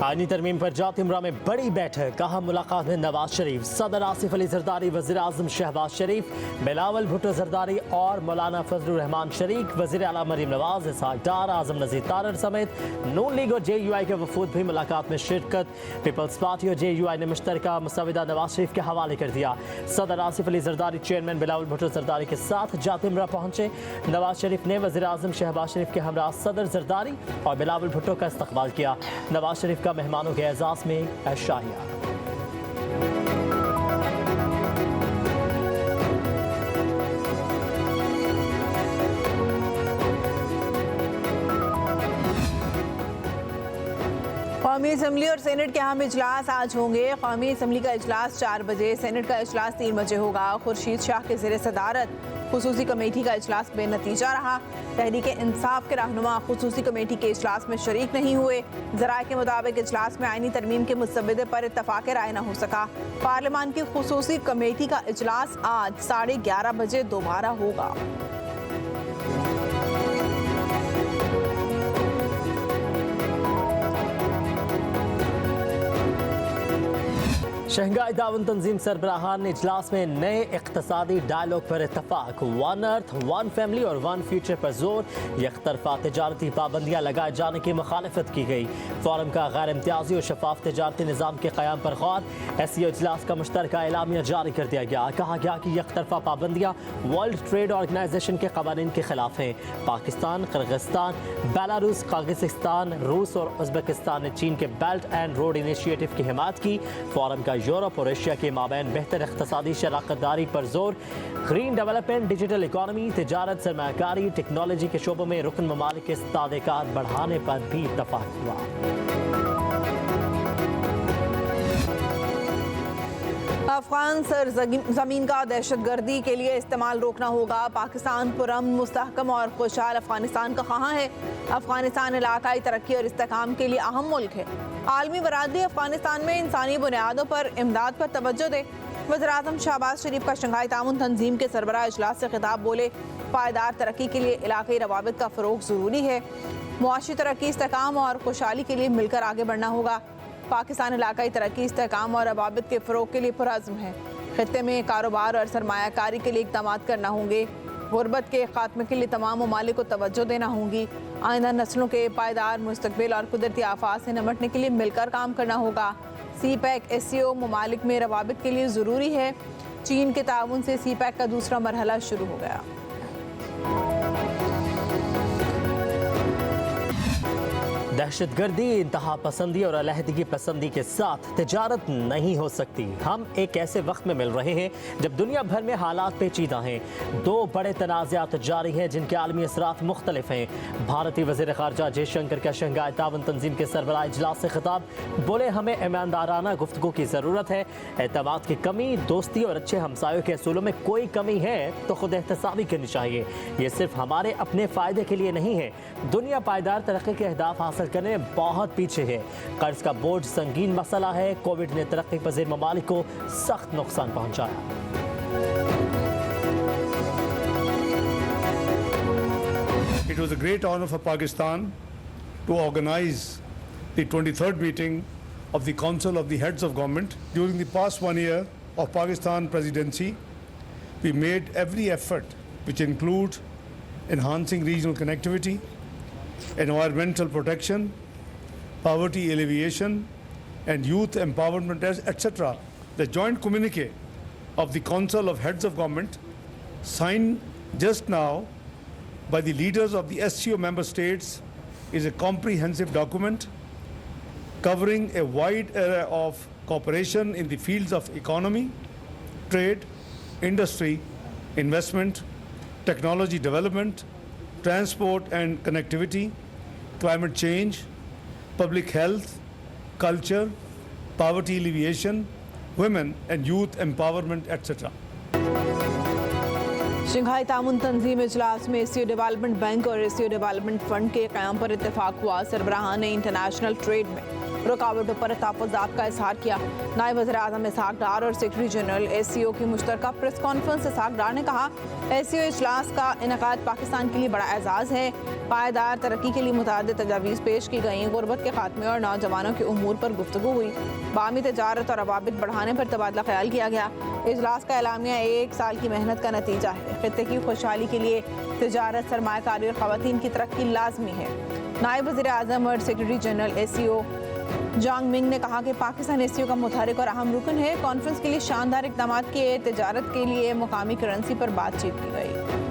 आईनी तरमीम पर जात इमरा में बड़ी बैठक, कहा मुलाकात में नवाज शरीफ, सदर आसिफ अली जरदारी, वज़ीर आज़म शहबाज शरीफ, बिलावल भुट्टो जरदारी और मौलाना फजलुर रहमान शरीक, वज़ीर आला मरीम नवाज, इसहाक डार, आज़म नज़ीर तारड़ समेत नून लीग और JUI के वफूद भी मुलाकात में शिरकत। पीपल्स पार्टी और JUI ने मुश्तरका मुसविदा नवाज शरीफ के हवाले कर दिया। सदर आसिफ अली जरदारी चेयरमैन बिलावल भुट्टो जरदारी के साथ जात इमरा पहुंचे। नवाज शरीफ ने वज़ीर आज़म शहबाज शरीफ के हमरा सदर जरदारी और बिलावल भुट्टो का इस्तकबाल किया। नवाज शरीफ का मेहमानों के एजाज़ में शाहिया। कौमी असम्बली और सेनेट के अहम इजलास आज होंगे। कौमी असम्बली का इजलास 4 बजे, सेनेट का इजलास 3 बजे होगा। खुर्शीद शाह के ज़ेर सदारत खुसूसी कमेटी का इजलास बेनतीजा रहा। तहरीक इंसाफ के रहनुमा खुसूसी कमेटी के इजलास में शरीक नहीं हुए। ज़राए के मुताबिक इजलास में आईनी तरमीम के मुसव्वदे पर इत्तफाक़ राय न हो सका। पार्लियामान की खुसूसी कमेटी का इजलास आज 11:30 बजे दोबारा होगा। शंघाई ताउन तंजीम सरबराहान ने इजलास में नए इक़्तिसादी डायलॉग पर इत्तफाक, वन अर्थ वन फैमिली और वन फ्यूचर पर जोर। यकतरफा तजारती पाबंदियाँ लगाए जाने की मुखालफत की गई। फोरम का गैर इम्तियाजी और शफाफ तजारती निज़ाम के क़याम पर गौर। SCO इजलास का मुश्तरका एलामिया जारी कर दिया गया। कहा गया कि यकतरफा पाबंदियाँ वर्ल्ड ट्रेड ऑर्गेनाइजेशन के क़वानीन के खिलाफ हैं। पाकिस्तान, किर्गिस्तान, बेलारूस, काज़ाकिस्तान, रूस और उज़्बेकिस्तान ने चीन के बेल्ट एंड रोड इनिशिएटिव की हिमायत की। फोरम का यूरोप और एशिया के माबैन बेहतर इक़्तिसादी शराकतदारी पर जोर। ग्रीन डेवलपमेंट, डिजिटल इकॉनमी, तिजारत, सरमायाकारी, टेक्नोलॉजी के शोबों में रुकन ममालिक के इस्तादेकार बढ़ाने पर भी इत्तफाक हुआ। अफगान सरजमीन का दहशतगर्दी के लिए इस्तेमाल रोकना होगा। पाकिस्तान पुरअमन, मुस्तहकम और खुशहाल अफगानिस्तान का ख़्वाह है। अफगानिस्तान इलाकाई तरक्की और इस्तेहकाम के लिए अहम मुल्क है। आलमी बरादरी अफगानिस्तान में इंसानी बुनियादों पर इमदाद पर तवज्जो दे। वज़ीर आज़म शहबाज शरीफ का शंघाई ताउन तंजीम के सरबराह इजलास से खिताब, बोले पायदार तरक्की के लिए इलाकाई रवाबित का फ़रोग़ ज़रूरी है। मुआशी तरक्की, इस्तेहकाम और खुशहाली के लिए मिलकर आगे बढ़ना होगा। पाकिस्तान इलाकाई तरक्की, इस्तेहकाम और रवाबित के फ़रोग़ के लिए पुरअज़्म है। खित्ते में कारोबार और सरमायाकारी के लिए इक़दामात करना होंगे। गुर्बत के खात्मे के लिए तमाम ममालिक को तवज्जो देना होगी। आइंदा नस्लों के पायदार मुस्तक़बिल और कुदरती आफात से निपटने के लिए मिलकर काम करना होगा। CPEC SCO ममालिक में रवाबित के लिए ज़रूरी है। चीन के ताउन से CPEC का दूसरा मरहला शुरू हो गया। दहशतगर्दी, इंतहा पसंदी और अलहदगी पसंदी के साथ तिजारत नहीं हो सकती। हम एक ऐसे वक्त में मिल रहे हैं जब दुनिया भर में हालात पेचीदा हैं। 2 बड़े तनाज़ात जारी हैं जिनके आलमी असरात मुख्तलिफ हैं। भारतीय वज़ीर ख़ारजा जयशंकर का शंघाई ताउन तंजीम के सरबराह इजलास से खिताब, बोले हमें ईमानदाराना गुफ्तगू की ज़रूरत है। एतमाद की कमी, दोस्ती और अच्छे हमसायों के असूलों में कोई कमी है तो खुद एहतसाबी करनी चाहिए। ये सिर्फ हमारे अपने फ़ायदे के लिए नहीं है। दुनिया पायदार तरक्की के अहदाफ हासिल करने में बहुत पीछे है। कर्ज का बोझ संगीन मसला है। कोविड ने तरक्की पजीर ममालिक को सख्त नुकसान पहुंचाया। It was a great honor for Pakistan to organize the 23rd meeting of the Council of the Heads of Government. During the past 1 year of Pakistan presidency, we made every effort, which includes enhancing regional connectivity, environmental protection, poverty alleviation, and youth empowerment, etc. The joint communique of the Council of Heads of Government, signed just now by the leaders of the SCO member states, is a comprehensive document covering a wide array of cooperation in the fields of economy, trade, industry, investment, technology development, transport and connectivity, climate change, public health, culture, poverty alleviation, women and youth empowerment, etc. Shanghai ताउन तंजीम इजलास में SCO development bank और SCO development fund के क़याम पर इत्तेफाक हुआ। सरबराहान ने international trade में रुकावटों पर तहफ़्फ़ुज़ात का इज़हार किया। नायब वज़ीर-ए-आज़म इसहाक डार और सेक्रेटरी जनरल SCO की मुश्तरका प्रेस कॉन्फ्रेंस इसहाक डार ने कहा, SCO इजलास का इनेकाद पाकिस्तान के लिए बड़ा एजाज़ है। पायदार तरक्की के लिए मुतअद्दिद तजावीज़ पेश की गई, गुर्बत के खात्मे और नौजवानों के उमूर पर गुफ्तगू हुई, बामी तजारत और रवाबित बढ़ाने पर तबादला ख्याल किया गया। इजलास का एलामिया 1 साल की मेहनत का नतीजा है। खित्ते की खुशहाली के लिए तिजारत, सरमायाकारी और ख़वातीन की तरक्की लाजमी है। नायब वज़ीर-ए-आज़म और सेक्रेटरी जनरल SCO जांग मिंग ने कहा कि पाकिस्तान SCO का मुतहरिक और अहम रुकन है। कॉन्फ्रेंस के लिए शानदार इक़दाम किए, तिजारत के लिए मुकामी करेंसी पर बातचीत की गई।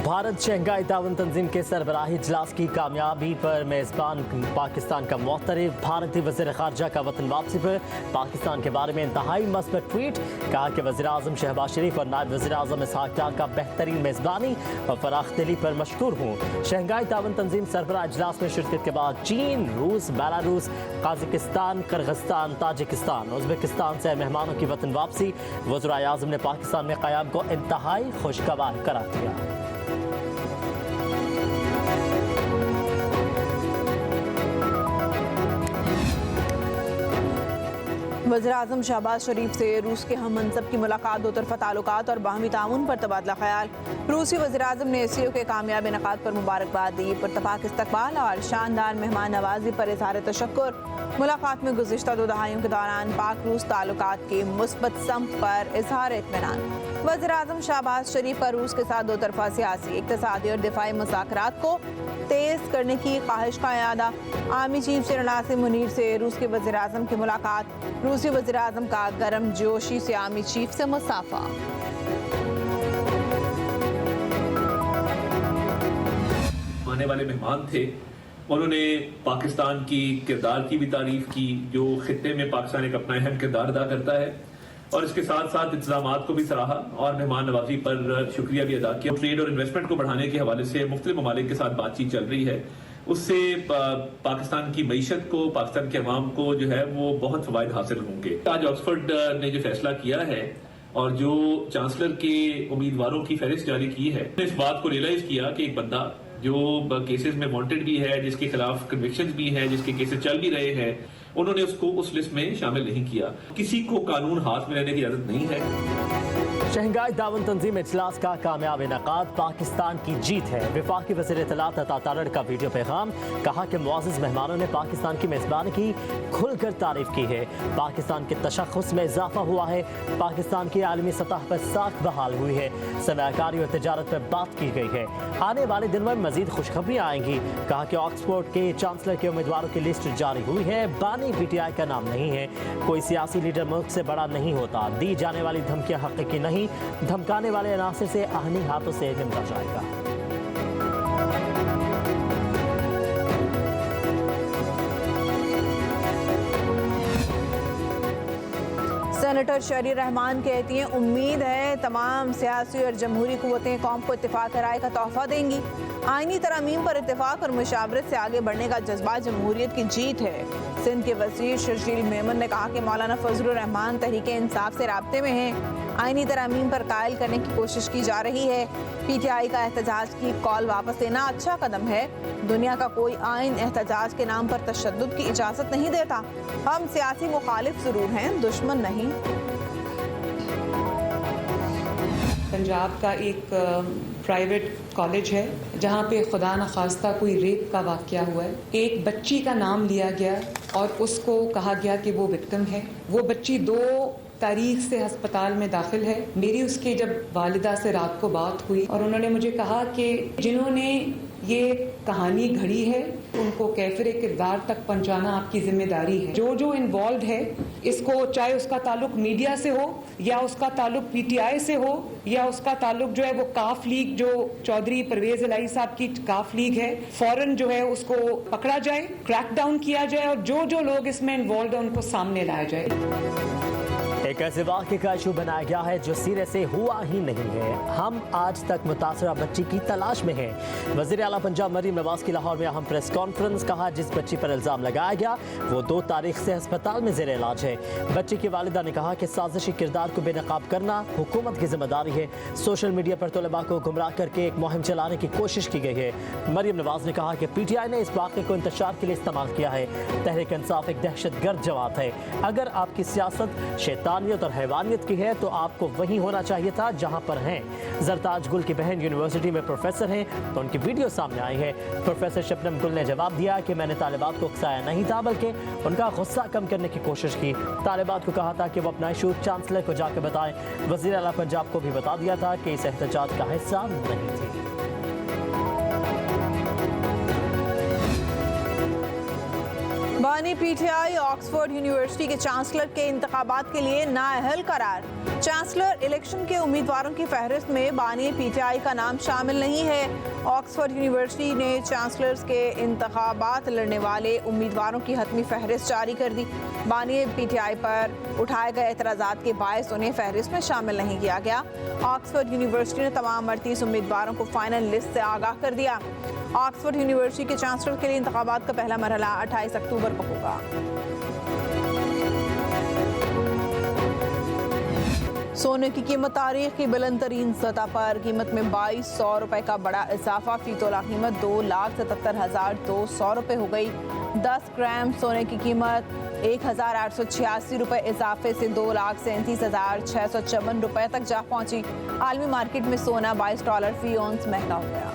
भारत शंघाई ताउन तंजीम के सरबराही इजलास की कामयाबी पर मेज़बान पाकिस्तान का मुअत्तरिफ। भारतीय वज़ीर ख़ारजा का वतन वापसी पर पाकिस्तान के बारे में इंतहाई मस्बत ट्वीट। कहा कि वज़ीर-ए-आज़म शहबाज शरीफ और नायब वज़ीर-ए-आज़म इसहाक डार का बेहतरीन मेज़बानी और फराख दिली पर मशकूर हूँ। शंघाई ताउन तंजीम सरबराह इजलास में शिरकत के बाद चीन, रूस, Belarus, Kazakhstan, Kyrgyzstan, Tajikistan, Uzbekistan से मेहमानों की वतन वापसी। वज़ीर-ए-आज़म ने पाकिस्तान में क़याम को इंतहाई खुशगवार करार दिया। वज़ीर-ए-आज़म शहबाज शरीफ से रूस के हम मनसब की मुलाकात, दो तरफ़ा ताल्लुकात और बाहमी ताउन पर तबादला ख्याल। रूसी वज़ीर-ए-आज़म ने SCO के कामयाब इनेकाद पर मुबारकबाद दी। पुरतपाक इस्तकबाल और शानदार मेहमान नवाजी पर इज़हार तशक्कुर। मुलाकात में गुज़िश्ता 2 दहाइयों के दौरान पाक रूस ताल्लुकात की मुस्बत समत पर इज़हार इत्मीनान। वज़ीर-ए-आज़म शहबाज शरीफ का रूस के साथ 2 तरफ़ा सियासी, इक़्तिसादी और दिफाई मुज़ाकरात को तेज़ करने की ख्वाहिश का इरादा। Army chief general Asim Munir से रूस के वज़ीर-ए-आज़म की मुलाकात। रूसी वज़ीर-ए-आज़म का गर्म जोशी से आर्मी चीफ से मुसाफा। आने वाले मेहमान थे, उन्होंने पाकिस्तान की किरदार की भी तारीफ की, जो खित्ते में पाकिस्तान एक अपना अहम किरदार अदा करता है, और इसके साथ साथ इंतजामात को भी सराहा और मेहमान नवाजी पर शुक्रिया भी अदा किया। ट्रेड और इन्वेस्टमेंट को बढ़ाने के हवाले से मुख्तलिफ ममालिक के साथ बातचीत चल रही है, उससे पाकिस्तान की मईशत को, पाकिस्तान के अवाम को जो है वो बहुत फवायद हासिल होंगे। आज ऑक्सफोर्ड ने जो फैसला किया है और जो चांसलर के उम्मीदवारों की फहरिस्त जारी की है, इस बात को रियलाइज किया कि एक बंदा जो केसेस में वांटेड भी है, जिसके खिलाफ कन्विक्शंस भी हैं, जिसके केसेस चल भी रहे हैं, उन्होंने उसको उस लिस्ट में शामिल नहीं किया। किसी को कानून हाथ में लेने की इजाजत नहीं है। शंघाई ताउन तंजीम इजलास का कामयाब इनेकाद पाकिस्तान की जीत है। वफाकी वज़ीर इत्तलात अता तारड़ का वीडियो पैगाम। कहा कि मुअज़्ज़ज़ मेहमानों ने पाकिस्तान की मेज़बानी की खुलकर तारीफ की है। पाकिस्तान के तशख़्ख़ुस में इजाफा हुआ है। पाकिस्तान की आलमी सतह पर साख बहाल हुई है। सरमायाकारी और तिजारत पर बात की गई है। आने वाले दिन में मजीद खुशखबरियाँ आएंगी। कहा कि ऑक्सफोर्ड के चांसलर के उम्मीदवारों की लिस्ट जारी हुई है। बानी PTI का नाम नहीं है। कोई सियासी लीडर मुल्क से बड़ा नहीं होता। दी जाने वाली धमकियाँ हक़ीक़ी नहीं, धमकाने वाले अनासर से आहनी हाथों से निपटा जाएगा। सेनेटर शरी रहमान कहती हैं, उम्मीद है तमाम सियासी और जमहूरी कुव्वतें कौम को इत्तेफाक राय का तोहफा देंगी। आईनी तरमीम पर इत्तेफाक और मुशावरत से आगे बढ़ने का जज्बा जमहूरियत की जीत है। सिंध के वज़ीर शर्जील मेमन ने कहा कि मौलाना फजलुर रहमान तहरीके इंसाफ से राब्ते में हैं। आईनी तरमीम पर कायल करने की कोशिश की जा रही है। PTI का एहतजाज की कॉल वापस लेना अच्छा कदम है। दुनिया का कोई आइन एहतजाज के नाम पर तशद्दुद की इजाज़त नहीं देता। हम सियासी मुखालिफ ज़रूर हैं, दुश्मन नहीं। पंजाब का एक प्राइवेट कॉलेज है जहाँ पे खुदा न खास्ता कोई रेप का वाक़या हुआ है। एक बच्ची का नाम लिया गया और उसको कहा गया कि वो विक्टिम है। वो बच्ची 2 तारीख से अस्पताल में दाखिल है। मेरी उसके जब वालिदा से रात को बात हुई और उन्होंने मुझे कहा कि जिन्होंने ये कहानी घड़ी है उनको कैफिर किरदार तक पहुंचाना आपकी जिम्मेदारी है। जो जो इन्वॉल्व है इसको, चाहे उसका ताल्लुक मीडिया से हो या उसका ताल्लुक PTI से हो या उसका ताल्लुक जो है वो काफ लीग, जो चौधरी परवेज इलाही साहब की काफ लीग है, फौरन जो है उसको पकड़ा जाए, क्रैक डाउन किया जाए और जो जो लोग इसमें इन्वॉल्व है उनको सामने लाया जाए। एक ऐसे वाक़े का इशू बनाया गया है जो सिरे से हुआ ही नहीं है। हम आज तक मुतासरा बच्ची की तलाश में हैं। वज़ीर आला पंजाब मरीम नवाज की लाहौर में अहम प्रेस कॉन्फ्रेंस। कहा जिस बच्ची पर इल्ज़ाम लगाया गया वो 2 तारीख से अस्पताल में ज़ेर इलाज है। बच्ची की वालिदा ने कहा कि साजिशी किरदार को बेनकाब करना हुकूमत की जिम्मेदारी है। सोशल मीडिया पर तलबा को गुमराह करके एक मुहिम चलाने की कोशिश की गई है। मरीम नवाज ने कहा कि PTI ने इस वाक़े को इंतशार के लिए इस्तेमाल किया है। तहरीक इंसाफ एक दहशतगर्द जमात है। अगर आपकी सियासत शैतानियत और हैवानियत की है तो आपको वहीं होना चाहिए था जहां पर हैं। जरताज गुल की बहन यूनिवर्सिटी में प्रोफेसर हैं तो उनकी वीडियो सामने आई है। प्रोफेसर शबनम गुल ने जवाब दिया कि मैंने तालिबात को उकसाया नहीं था बल्कि उनका गुस्सा कम करने की कोशिश की। तालिबात को कहा था कि वो अपना इशू चांसलर को जाकर बताएं। वज़ीर आला पंजाब को भी बता दिया था कि इस एहतजाज का हिस्सा नहीं थी। बानी PTI ऑक्सफोर्ड यूनिवर्सिटी के चांसलर के इंतखाबात के लिए नाअहल करार। चांसलर इलेक्शन के उम्मीदवारों की फहरिस्त में बानी PTI का नाम शामिल नहीं है। ऑक्सफोर्ड यूनिवर्सिटी ने चांसलर्स के इंतखाबात लड़ने वाले उम्मीदवारों की हतमी फहरिस्त जारी कर दी। बानी PTI पर उठाए गए एतराज़ात के बायस उन्हें फहरिस्त में शामिल नहीं किया गया। ऑक्सफोर्ड यूनिवर्सिटी ने तमाम 38 उम्मीदवारों को फाइनल लिस्ट से आगाह कर दिया। ऑक्सफोर्ड यूनिवर्सिटी के चांसलर के लिए इंतखाबात का पहला मरहला 28 अक्टूबर को होगा। सोने की कीमत तारीख की बुलंद तरीन सतह पर। कीमत में 2200 रुपए का बड़ा इजाफा। फी तोला कीमत 2,77,200 रुपए हो गई। 10 ग्राम सोने की कीमत 1,886 रुपए इजाफे से 2,37,654 रुपए तक जा पहुंची। आलमी मार्केट में सोना $22 फी औंस महंगा हो गया।